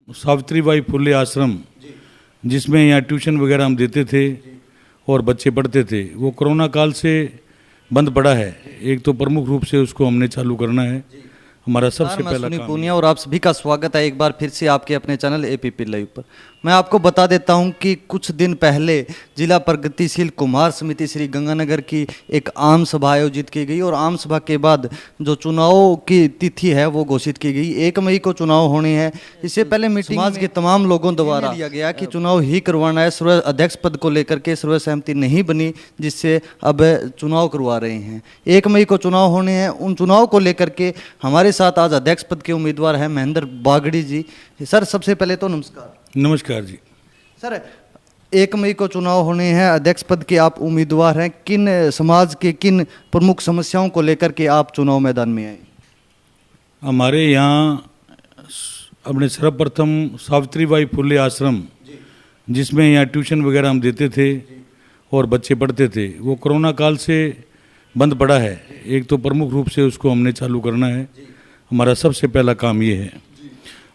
सावित्रीबाई फुले आश्रम जिसमें यहाँ ट्यूशन वगैरह हम देते थे और बच्चे पढ़ते थे, वो कोरोना काल से बंद पड़ा है। एक तो प्रमुख रूप से उसको हमने चालू करना है, हमारा सबसे पहला काम। पूनिया और आप सभी का स्वागत है एक बार फिर से आपके अपने चैनल एपीपी लाइव पर। मैं आपको बता देता हूं कि कुछ दिन पहले जिला प्रगतिशील कुम्हार समिति श्री गंगानगर की एक आम सभा आयोजित की गई और आम सभा के बाद जो चुनाव की तिथि है वो घोषित की गई। 1 मई को चुनाव होने हैं। इससे पहले मीटिंग समाज के तमाम लोगों द्वारा दिया गया कि चुनाव ही करवाना है। सर्व अध्यक्ष पद को लेकर के सर्व सहमति नहीं बनी, जिससे अब चुनाव करवा रहे हैं। 1 मई को चुनाव होने हैं। उन चुनाव को लेकर के हमारे साथ आज अध्यक्ष पद के उम्मीदवार हैं महेंद्र बागड़ी जी। सर, सबसे पहले तो नमस्कार। नमस्कार जी। सर, 1 मई को चुनाव होने हैं, अध्यक्ष पद के आप उम्मीदवार हैं। किन समाज के किन प्रमुख समस्याओं को लेकर के आप चुनाव मैदान में आए? हमारे यहाँ अपने सर्वप्रथम सावित्रीबाई फुले आश्रम जिसमें यहाँ ट्यूशन वगैरह हम देते थे और बच्चे पढ़ते थे, वो कोरोना काल से बंद पड़ा है। एक तो प्रमुख रूप से उसको हमने चालू करना है, हमारा सबसे पहला काम ये है।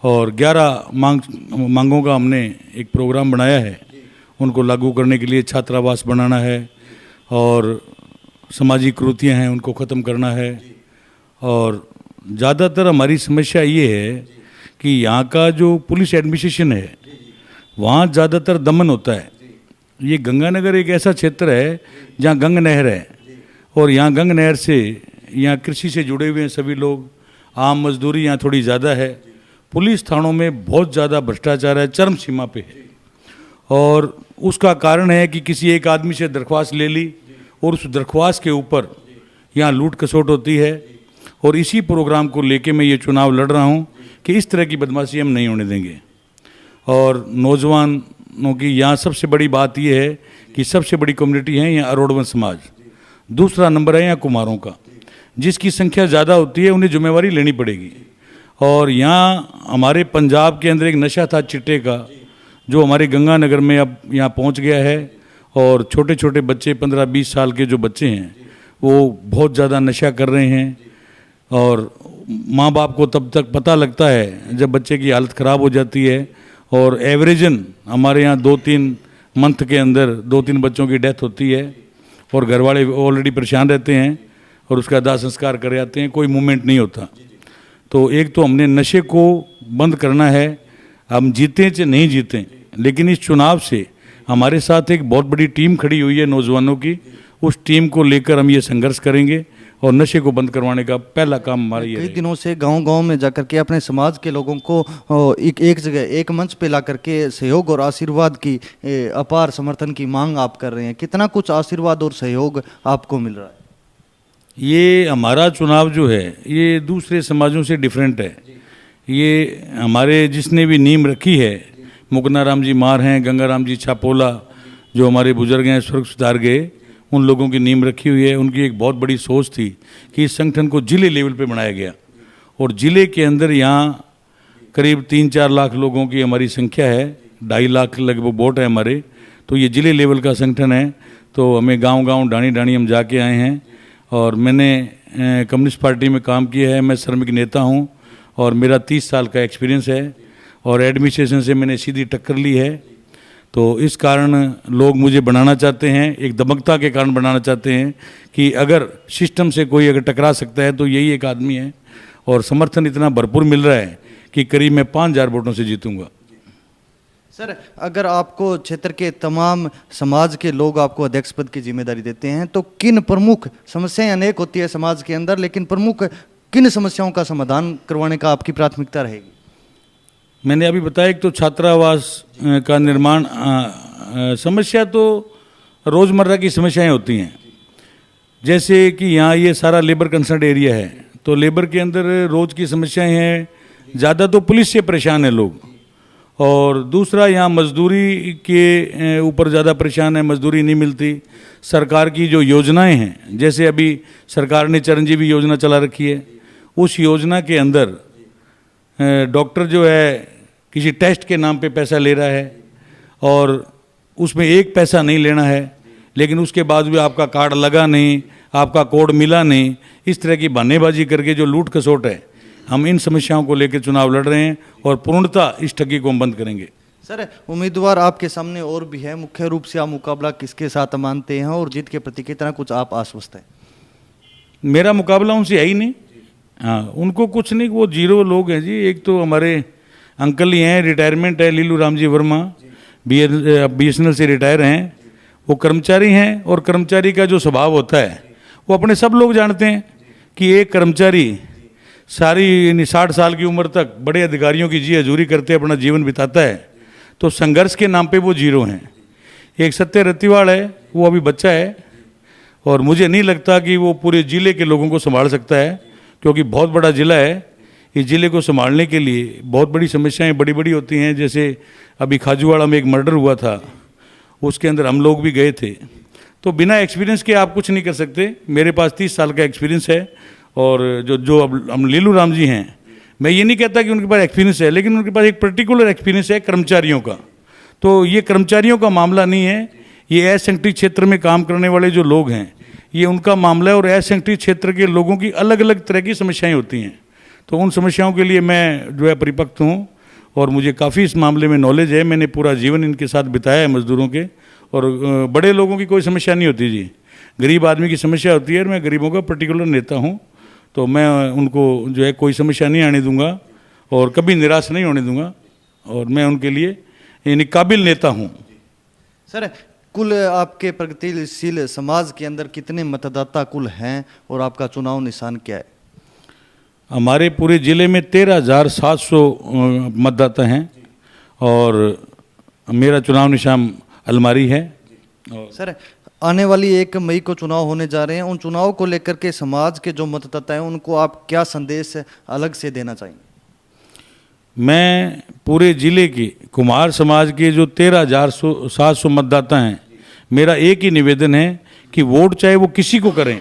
और 11 मांगों का हमने एक प्रोग्राम बनाया है, उनको लागू करने के लिए छात्रावास बनाना है और सामाजिक कुरीतियाँ हैं उनको ख़त्म करना है। और ज़्यादातर हमारी समस्या ये है कि यहाँ का जो पुलिस एडमिनिस्ट्रेशन है वहाँ ज़्यादातर दमन होता है। ये गंगानगर एक ऐसा क्षेत्र है जहाँ गंग नहर है और यहाँ गंग नहर से यहाँ कृषि से जुड़े हुए हैं सभी लोग। आम मजदूरी यहाँ थोड़ी ज़्यादा है। पुलिस थानों में बहुत ज़्यादा भ्रष्टाचार है, चरम सीमा पे है। और उसका कारण है कि किसी एक आदमी से दरख्वास्त ले ली और उस दरख्वास्त के ऊपर यहाँ लूट खसोट होती है। और इसी प्रोग्राम को लेके मैं ये चुनाव लड़ रहा हूँ कि इस तरह की बदमाशी हम नहीं होने देंगे। और नौजवानों की यहाँ सबसे बड़ी बात ये है कि सबसे बड़ी कम्युनिटी है यहाँ अरोड़वन समाज। दूसरा नंबर है यहाँ कुम्हारों का, जिसकी संख्या ज़्यादा होती है, उन्हें जिम्मेवारी लेनी पड़ेगी। और यहाँ हमारे पंजाब के अंदर एक नशा था चिट्टे का, जो हमारे गंगानगर में अब यहाँ पहुँच गया है। और छोटे छोटे बच्चे 15-20 साल के जो बच्चे हैं वो बहुत ज़्यादा नशा कर रहे हैं। और माँ बाप को तब तक पता लगता है जब बच्चे की हालत ख़राब हो जाती है। और एवरेजन हमारे यहाँ 2-3 मंथ के अंदर 2-3 बच्चों की डेथ होती है और घर वाले ऑलरेडी परेशान रहते हैं और उसका दाह संस्कार कर जाते हैं, कोई मूवमेंट नहीं होता। तो एक तो हमने नशे को बंद करना है। हम जीतें चाहे नहीं जीतें, लेकिन इस चुनाव से हमारे साथ एक बहुत बड़ी टीम खड़ी हुई है नौजवानों की। उस टीम को लेकर हम ये संघर्ष करेंगे और नशे को बंद करवाने का पहला काम हमारा ये है। कई दिनों से गांव-गांव में जाकर के अपने समाज के लोगों को एक जगह एक मंच पे ला करके सहयोग और आशीर्वाद की अपार समर्थन की मांग आप कर रहे हैं। कितना कुछ आशीर्वाद और सहयोग आपको मिल रहा है? ये हमारा चुनाव जो है ये दूसरे समाजों से डिफरेंट है। ये हमारे जिसने भी नींव रखी है, मुकनाराम जी मार हैं, गंगाराम जी छापोला जो हमारे बुजुर्ग हैं स्वर्ग सुधार गए, उन लोगों की नींव रखी हुई है। उनकी एक बहुत बड़ी सोच थी कि इस संगठन को जिले लेवल पे बनाया गया। और ज़िले के अंदर यहाँ करीब 3-4 लाख लोगों की हमारी संख्या है, 2.5 लाख लगभग वोट है हमारे। तो ये जिले लेवल का संगठन है। तो हमें गांव-गांव डाणी हम जाके आए हैं। और मैंने कम्युनिस्ट पार्टी में काम किया है, मैं श्रमिक नेता हूं और मेरा 30 साल का एक्सपीरियंस है और एडमिनिस्ट्रेशन से मैंने सीधी टक्कर ली है। तो इस कारण लोग मुझे बनाना चाहते हैं, एक दमकता के कारण बनाना चाहते हैं कि अगर सिस्टम से कोई अगर टकरा सकता है तो यही एक आदमी है। और समर्थन इतना भरपूर मिल रहा है कि करीब मैं 5,000 वोटों से जीतूंगा। सर, अगर आपको क्षेत्र के तमाम समाज के लोग आपको अध्यक्ष पद की जिम्मेदारी देते हैं तो किन प्रमुख समस्याएं अनेक होती है समाज के अंदर, लेकिन प्रमुख किन समस्याओं का समाधान करवाने का आपकी प्राथमिकता रहेगी? मैंने अभी बताया, एक तो छात्रावास का निर्माण। समस्या तो रोज़मर्रा की समस्याएं होती हैं, जैसे कि यहाँ ये सारा लेबर कंसर्न एरिया है तो लेबर के अंदर रोज़ की समस्याएं हैं। ज़्यादा तो पुलिस से परेशान है लोग। और दूसरा, यहाँ मजदूरी के ऊपर ज़्यादा परेशान है, मजदूरी नहीं मिलती। सरकार की जो योजनाएं हैं, जैसे अभी सरकार ने चिरंजीवी योजना चला रखी है, उस योजना के अंदर डॉक्टर जो है किसी टेस्ट के नाम पे पैसा ले रहा है और उसमें 1 पैसा नहीं लेना है, लेकिन उसके बाद भी आपका कार्ड लगा नहीं, आपका कोड मिला नहीं, इस तरह की बहानेबाजी करके जो लूट खसोट है हम इन समस्याओं को लेकर चुनाव लड़ रहे हैं और पूर्णतः इस ठगी को हम बंद करेंगे। सर, उम्मीदवार आपके सामने और भी है, मुख्य रूप से आप मुकाबला किसके साथ मानते हैं और जीत के प्रति कितना कुछ आप आश्वस्त हैं? मेरा मुकाबला उनसे है ही नहीं। हाँ, उनको कुछ नहीं, वो जीरो लोग हैं जी। एक तो हमारे अंकल ही हैं, रिटायरमेंट है, लीलू राम जी वर्मा, BSNL से रिटायर हैं। वो कर्मचारी हैं और कर्मचारी का जो स्वभाव होता है वो अपने सब लोग जानते हैं कि एक कर्मचारी सारी 60 साल की उम्र तक बड़े अधिकारियों की जी हजूरी करते अपना जीवन बिताता है, तो संघर्ष के नाम पे वो जीरो हैं। एक सत्य रतिवाड़ है, वो अभी बच्चा है और मुझे नहीं लगता कि वो पूरे ज़िले के लोगों को संभाल सकता है, क्योंकि बहुत बड़ा ज़िला है। इस ज़िले को संभालने के लिए बहुत बड़ी समस्याएं बड़ी बड़ी होती हैं। जैसे अभी खाजूवाड़ा में एक मर्डर हुआ था, उसके अंदर हम लोग भी गए थे। तो बिना एक्सपीरियंस के आप कुछ नहीं कर सकते। मेरे पास 30 साल का एक्सपीरियंस है और जो अब हम लीलू राम जी हैं, मैं ये नहीं कहता कि उनके पास एक्सपीरियंस है, लेकिन उनके पास एक पर्टिकुलर एक्सपीरियंस है कर्मचारियों का। तो ये कर्मचारियों का मामला नहीं है, ये असंगठित क्षेत्र में काम करने वाले जो लोग हैं, ये उनका मामला है। और असंगठित क्षेत्र के लोगों की अलग अलग तरह की समस्याएं होती हैं, तो उन समस्याओं के लिए मैं जो है परिपक्व हूँ और मुझे काफ़ी इस मामले में नॉलेज है। मैंने पूरा जीवन इनके साथ बिताया है, मजदूरों के। और बड़े लोगों की कोई समस्या नहीं होती जी, गरीब आदमी की समस्या होती है। और मैं गरीबों का पर्टिकुलर नेता हूँ, तो मैं उनको जो है कोई समस्या नहीं आने दूंगा और कभी निराश नहीं होने दूंगा, और मैं उनके लिए यानी काबिल नेता हूँ। सर, कुल आपके प्रगतिशील समाज के अंदर कितने मतदाता कुल हैं और आपका चुनाव निशान क्या है? हमारे पूरे ज़िले में 13,700 मतदाता हैं और मेरा चुनाव निशान अलमारी है। सर, आने वाली 1 मई को चुनाव होने जा रहे हैं, उन चुनाव को लेकर के समाज के जो मतदाता हैं उनको आप क्या संदेश अलग से देना चाहेंगे? मैं पूरे ज़िले के कुम्हार समाज के जो 13,700 मतदाता हैं, मेरा एक ही निवेदन है कि वोट चाहे वो किसी को करें,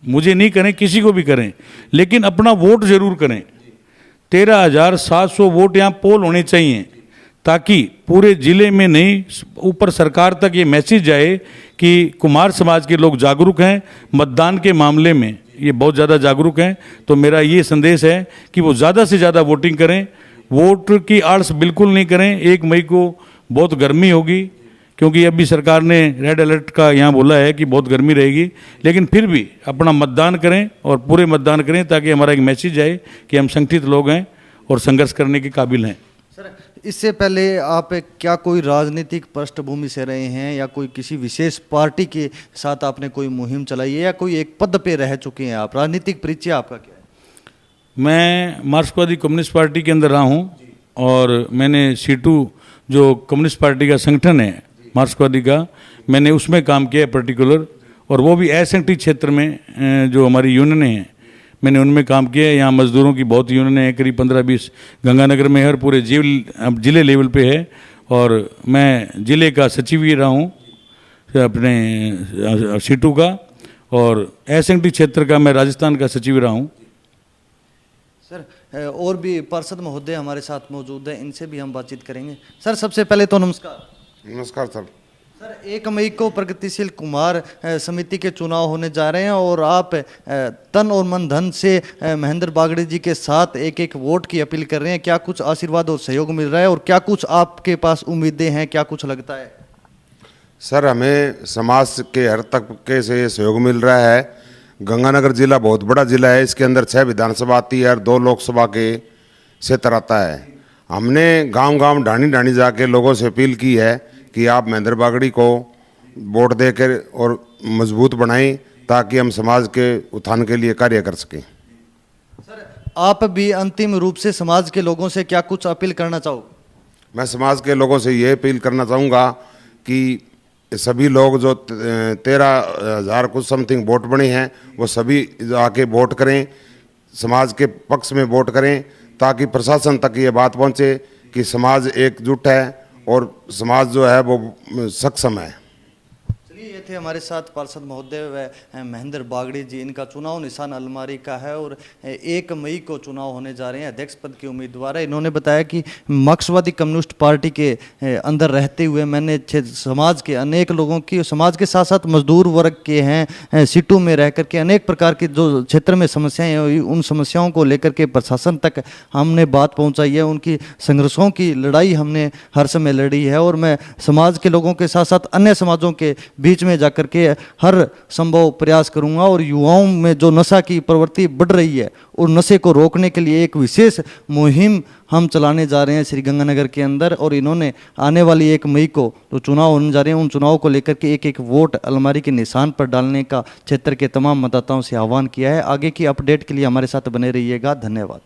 मुझे नहीं करें, किसी को भी करें, लेकिन अपना वोट जरूर करें। 13,700 वोट यहाँ पोल होने चाहिए, ताकि पूरे ज़िले में नहीं, ऊपर सरकार तक ये मैसेज जाए कि कुम्हार समाज के लोग जागरूक हैं, मतदान के मामले में ये बहुत ज़्यादा जागरूक हैं। तो मेरा ये संदेश है कि वो ज़्यादा से ज़्यादा वोटिंग करें, वोट की आलस बिल्कुल नहीं करें। 1 मई को बहुत गर्मी होगी, क्योंकि अभी सरकार ने रेड अलर्ट का यहाँ बोला है कि बहुत गर्मी रहेगी, लेकिन फिर भी अपना मतदान करें और पूरे मतदान करें, ताकि हमारा एक मैसेज आए कि हम संगठित लोग हैं और संघर्ष करने के काबिल हैं। सर, इससे पहले आप क्या कोई राजनीतिक पृष्ठभूमि से रहे हैं या कोई किसी विशेष पार्टी के साथ आपने कोई मुहिम चलाई है या कोई एक पद पे रह चुके हैं आप? राजनीतिक परिचय आपका क्या है? मैं मार्क्सवादी कम्युनिस्ट पार्टी के अंदर रहा हूँ और मैंने C2 जो कम्युनिस्ट पार्टी का संगठन है मार्क्सवादी का, मैंने उसमें काम किया है पर्टिकुलर, और वो भी असंगठित क्षेत्र में जो हमारी यूनियन हैं मैंने उनमें काम किया है। यहाँ मजदूरों की बहुत यूनियन है, करीब 15-20 गंगानगर में है और पूरे जिले लेवल पे है। और मैं जिले का सचिव भी रहा हूँ अपने C2 का, और असंगठित क्षेत्र का मैं राजस्थान का सचिव रहा हूँ। सर, और भी पार्षद महोदय हमारे साथ मौजूद हैं, इनसे भी हम बातचीत करेंगे। सर, सबसे पहले तो नमस्कार। नमस्कार सर। सर, 1 मई को प्रगतिशील कुम्हार समिति के चुनाव होने जा रहे हैं और आप तन और मन धन से महेंद्र बागड़ी जी के साथ एक एक वोट की अपील कर रहे हैं। क्या कुछ आशीर्वाद और सहयोग मिल रहा है और क्या कुछ आपके पास उम्मीदें हैं, क्या कुछ लगता है? सर, हमें समाज के हर तबके से सहयोग मिल रहा है। गंगानगर जिला बहुत बड़ा जिला है, इसके अंदर 6 विधानसभा आती है और 2 लोकसभा के क्षेत्र आता है। हमने गांव-गांव ढाणी जाके लोगों से अपील की है कि आप महेंद्र बागड़ी को वोट देकर और मजबूत बनाएं, ताकि हम समाज के उत्थान के लिए कार्य कर सकें। सर, आप भी अंतिम रूप से समाज के लोगों से क्या कुछ अपील करना चाहोगे? मैं समाज के लोगों से ये अपील करना चाहूँगा कि सभी लोग जो 13,000 कुछ समथिंग वोट बने हैं, वो सभी आके वोट करें, समाज के पक्ष में वोट करें, ताकि प्रशासन तक ये बात पहुँचे कि समाज एकजुट है और समाज जो है वो सक्षम है। चलिए, ये देखिए हमारे साथ पार्षद महोदय व महेंद्र बागड़ी जी, इनका चुनाव निशान अलमारी का है और 1 मई को चुनाव होने जा रहे हैं। अध्यक्ष पद के उम्मीदवार है। इन्होंने बताया कि मार्क्सवादी कम्युनिस्ट पार्टी के अंदर रहते हुए मैंने समाज के अनेक लोगों की, समाज के साथ साथ मजदूर वर्ग के हैं, सीटों में रह करके अनेक प्रकार की जो क्षेत्र में समस्याएं हैं, उन समस्याओं को लेकर के प्रशासन तक हमने बात पहुंचाई है। उनकी संघर्षों की लड़ाई हमने हर समय लड़ी है और मैं समाज के लोगों के साथ साथ अन्य समाजों के बीच में जाकर के हर संभव प्रयास करूंगा और युवाओं में जो नशा की प्रवृत्ति बढ़ रही है और नशे को रोकने के लिए एक विशेष मुहिम हम चलाने जा रहे हैं श्री गंगानगर के अंदर। और इन्होंने आने वाली 1 मई को जो चुनाव होने जा रहे हैं, उन चुनाव को लेकर के एक वोट अलमारी के निशान पर डालने का क्षेत्र के तमाम मतदाताओं से आह्वान किया है। आगे की अपडेट के लिए हमारे साथ बने रहिएगा। धन्यवाद।